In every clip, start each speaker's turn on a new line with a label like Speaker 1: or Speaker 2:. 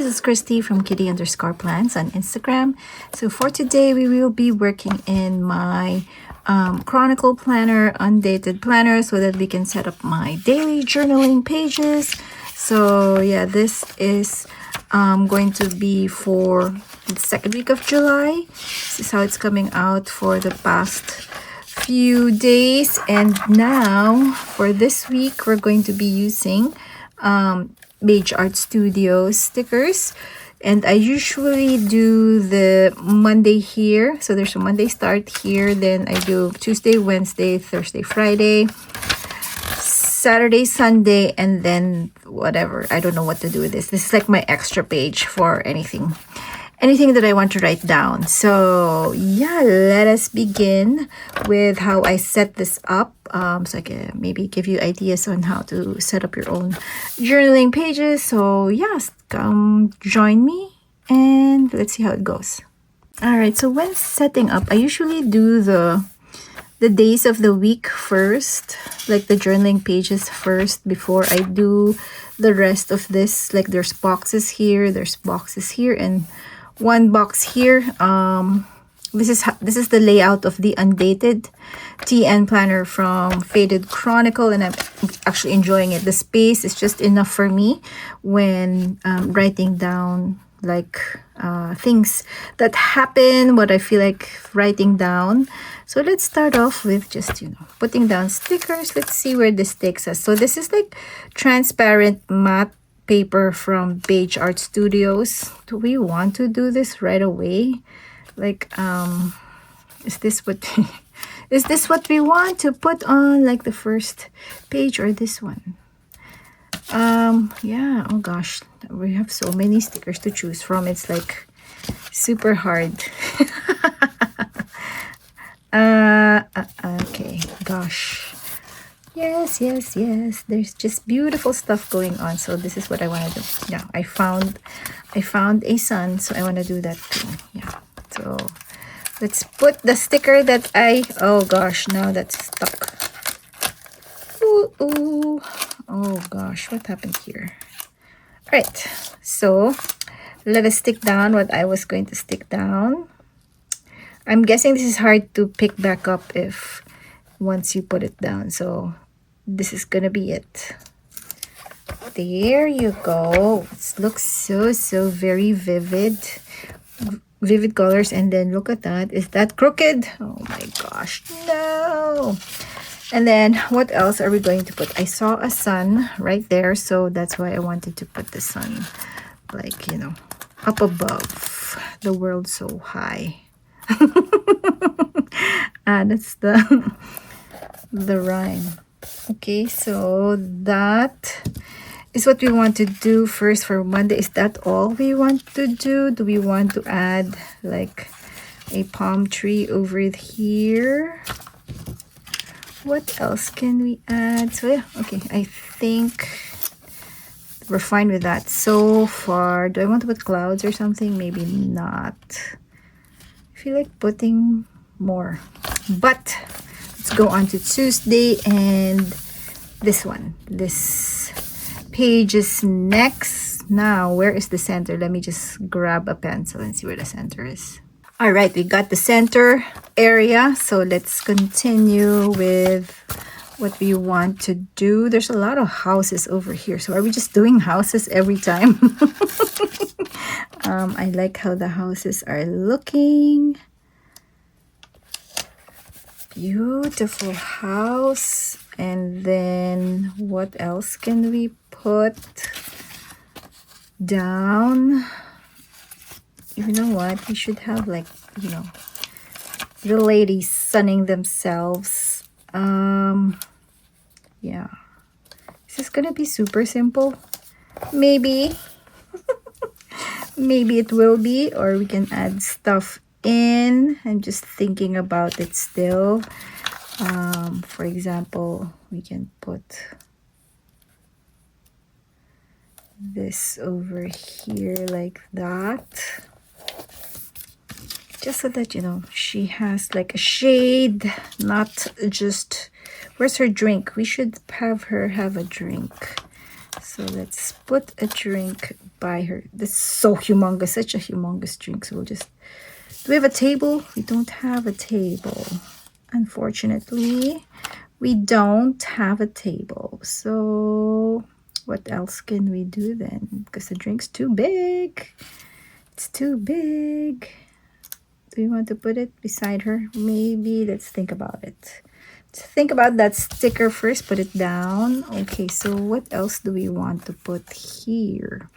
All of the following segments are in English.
Speaker 1: this is Christy from Kitty_plants on Instagram. So for today, we will be working in my Chronicle planner, Undated planner, so that we can set up my daily journaling pages. So yeah, this is going to be for the second week of July. This is how it's coming out for the past few days. And now for this week, we're going to be using Beige Art Studios stickers, and I usually do the Monday here. So there's a Monday start here, then I do Tuesday, Wednesday, Thursday, Friday, Saturday, Sunday, and then whatever. I don't know what to do with this. This is like my extra page for anything that I want to write down. So yeah, let us begin with how I set this up, so I can maybe give you ideas on how to set up your own journaling pages. So yes, come join me and let's see how it goes. All right, so when setting up, I usually do the days of the week first, like the journaling pages first, before I do the rest of this. Like there's boxes here, and one box here. This is the layout of the Undated TN planner from Faded Chronicle, and I'm actually enjoying it. The space is just enough for me when writing down like things that happen, what I feel like writing down. So let's start off with just putting down stickers. Let's see where this takes us. So this is like transparent matte paper from Beige Art Studios. Do we want to do this right away? Like is this what we want to put on like the first page, or this one? Yeah, oh gosh, we have so many stickers to choose from. It's like super hard. Okay, gosh. Yes, there's just beautiful stuff going on. So this is what I want to do. Yeah, I found a sun, so I want to do that too. Yeah, so let's put the sticker that oh gosh, now that's stuck. Ooh. Oh gosh, what happened here? All right, so let us stick down what I was going to stick down. I'm guessing this is hard to pick back up if once you put it down. So this is gonna be it. There you go. It looks so very vivid colors. And then look at that. Is that crooked? Oh my gosh, no. And then what else are we going to put? I saw a sun right there, so that's why I wanted to put the sun, like, up above the world so high. That's the rhyme. Okay, so that is what we want to do first for Monday. Is that all we want to do? Do we want to add like a palm tree over here? What else can we add? So yeah, okay, I think we're fine with that so far. Do I want to put clouds or something? Maybe not. I feel like putting more. But let's go on to Tuesday, and this one. This page is next. Now, where is the center? Let me just grab a pencil and see where the center is. All right, we got the center area. So let's continue with what we want to do. There's a lot of houses over here. So are we just doing houses every time? I like how the houses are looking. Beautiful house. And then what else can we put down? You know what? We should have like, the ladies sunning themselves. Yeah. Is this gonna be super simple? Maybe. Maybe it will be, or we can add stuff in. I'm just thinking about it still. For example, we can put this over here like that. Just so that, she has like a shade, not just... Where's her drink? We should have her have a drink. So let's put a drink buy her. This is so humongous, such a humongous drink. So we'll just, do we have a table? We don't have a table. Unfortunately, we don't have a table. So what else can we do then? Because the drink's too big. It's too big. Do we want to put it beside her? Maybe. Let's think about it. Let's think about that sticker first. Put it down. Okay, so what else do we want to put here?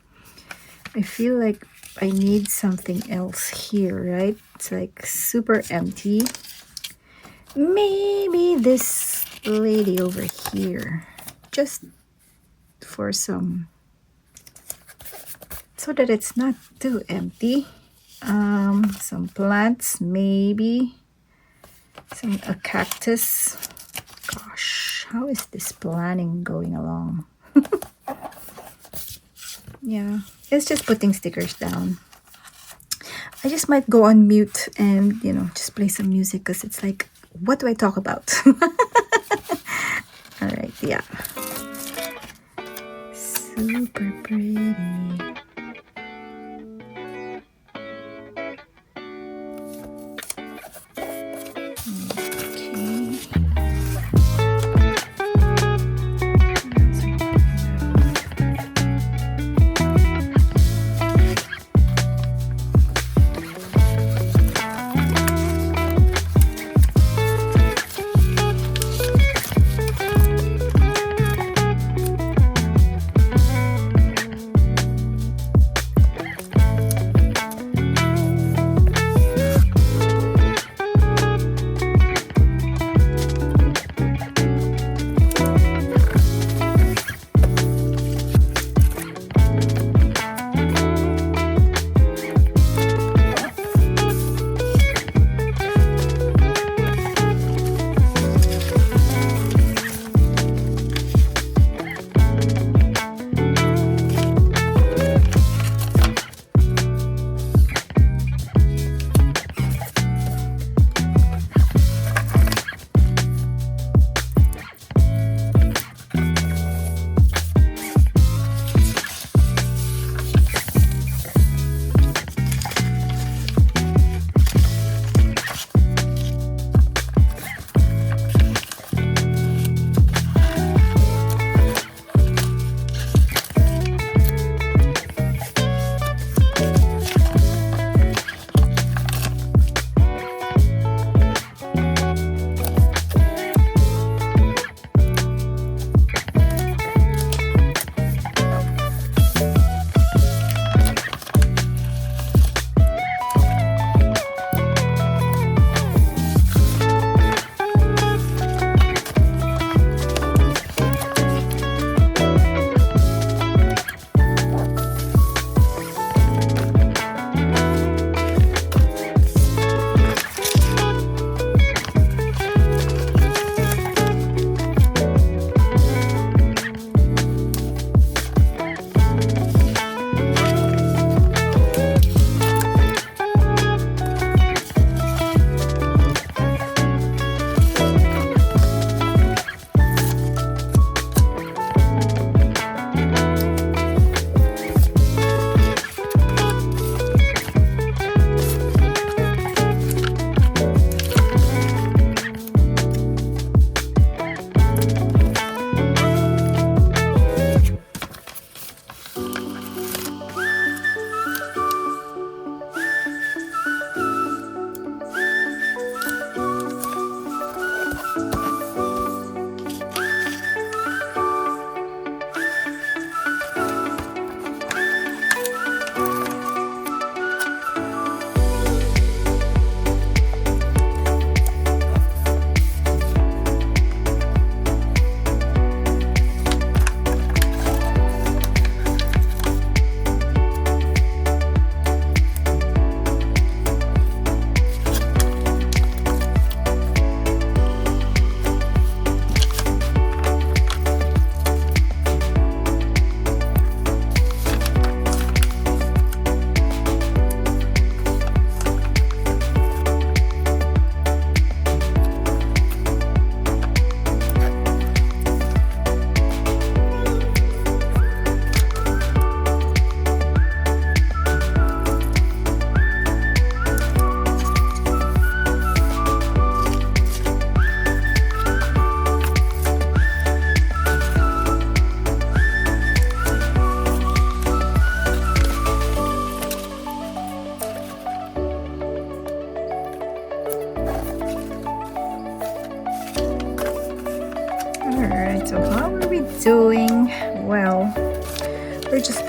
Speaker 1: I feel like I need something else here, right? It's like super empty. Maybe this lady over here, just for some, so that it's not too empty. Some plants, maybe a cactus. Gosh, how is this planning going along? Yeah, it's just putting stickers down. I just might go on mute and, you know, just play some music, because it's like, what do I talk about? All right, yeah. Super pretty.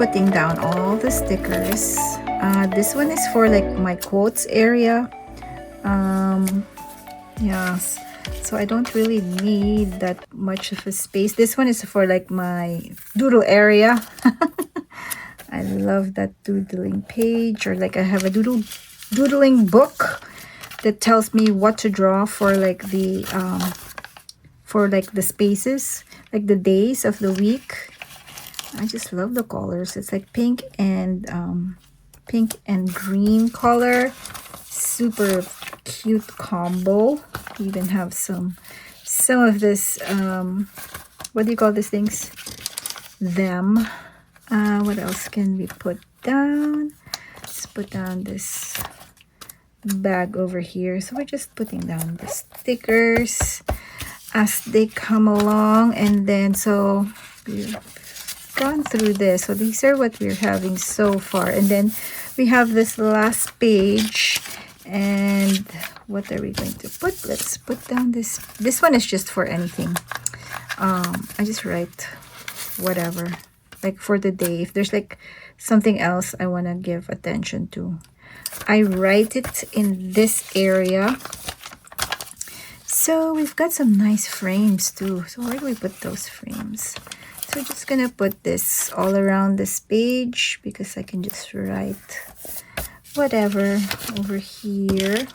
Speaker 1: putting down all the stickers. This one is for like my quotes area. Yes, so I don't really need that much of a space. This one is for like my doodle area. I love that doodling page, or like I have a doodling book that tells me what to draw for like the spaces, like the days of the week. I just love the colors. It's like pink and green color. Super cute combo. We even have some of this what do you call these things? Them. What else can we put down? Let's put down this bag over here. So we're just putting down the stickers as they come along, and then so we've gone through this. So these are what we're having so far, and then we have this last page. And what are we going to put? Let's put down this one is just for anything. I just write whatever, like for the day. If there's like something else I want to give attention to, I write it in this area. So we've got some nice frames too. So where do we put those frames? So we're just gonna put this all around this page because I can just write whatever over here.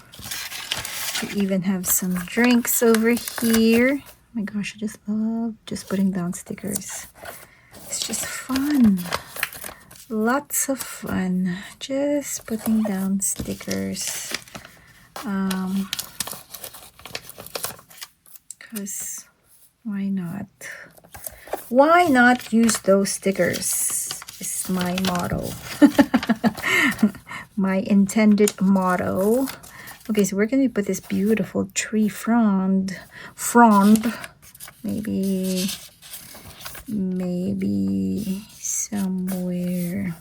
Speaker 1: We even have some drinks over here. Oh my gosh, I just love just putting down stickers. It's just fun. Lots of fun just putting down stickers. Because why not? Why not use those stickers is my motto. My intended motto. Okay, so we're going to put this beautiful tree frond. Maybe somewhere.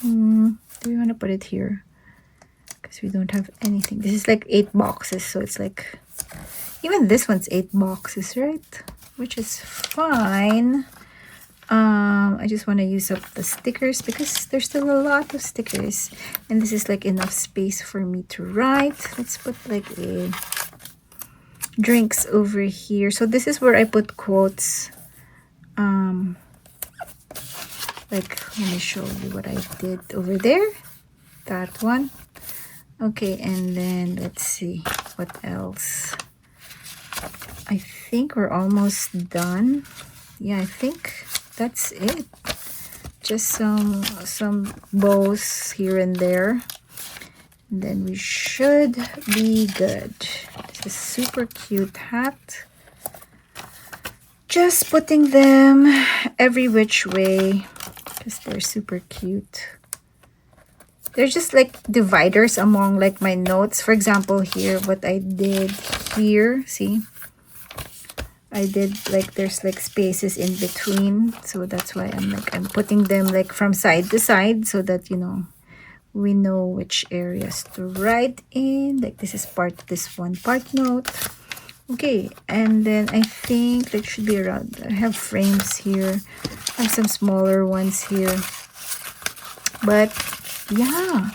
Speaker 1: Do we want to put it here? Because we don't have anything. This is like 8 boxes, so it's like, even this one's 8 boxes, right? Which is fine. I just want to use up the stickers because there's still a lot of stickers, and this is like enough space for me to write. Let's put like a drinks over here. So this is where I put quotes. Like, let me show you what I did over there. That one. Okay, and then let's see what else. I think we're almost done. Yeah, I think that's it. Just some bows here and there, and then we should be good. This is super cute hat. Just putting them every which way because they're super cute. They're just like dividers among like my notes. For example, here what I did here, see, I did like there's like spaces in between, so that's why I'm putting them like from side to side so that, you know, we know which areas to write in. Like this is this one part note. Okay, and then I think that should be around. I have frames here. I have some smaller ones here. But yeah,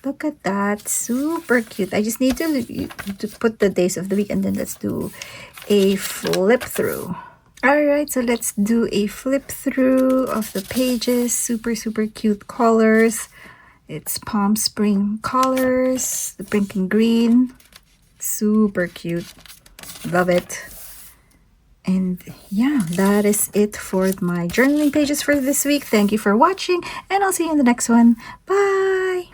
Speaker 1: look at that, super cute. I just need to put the days of the week, and then let's do a flip through. All right, so let's do a flip through of the pages. Super cute colors. It's Palm Spring colors, the pink and green. Super cute, love it. And yeah, that is it for my journaling pages for this week. Thank you for watching, and I'll see you in the next one. Bye.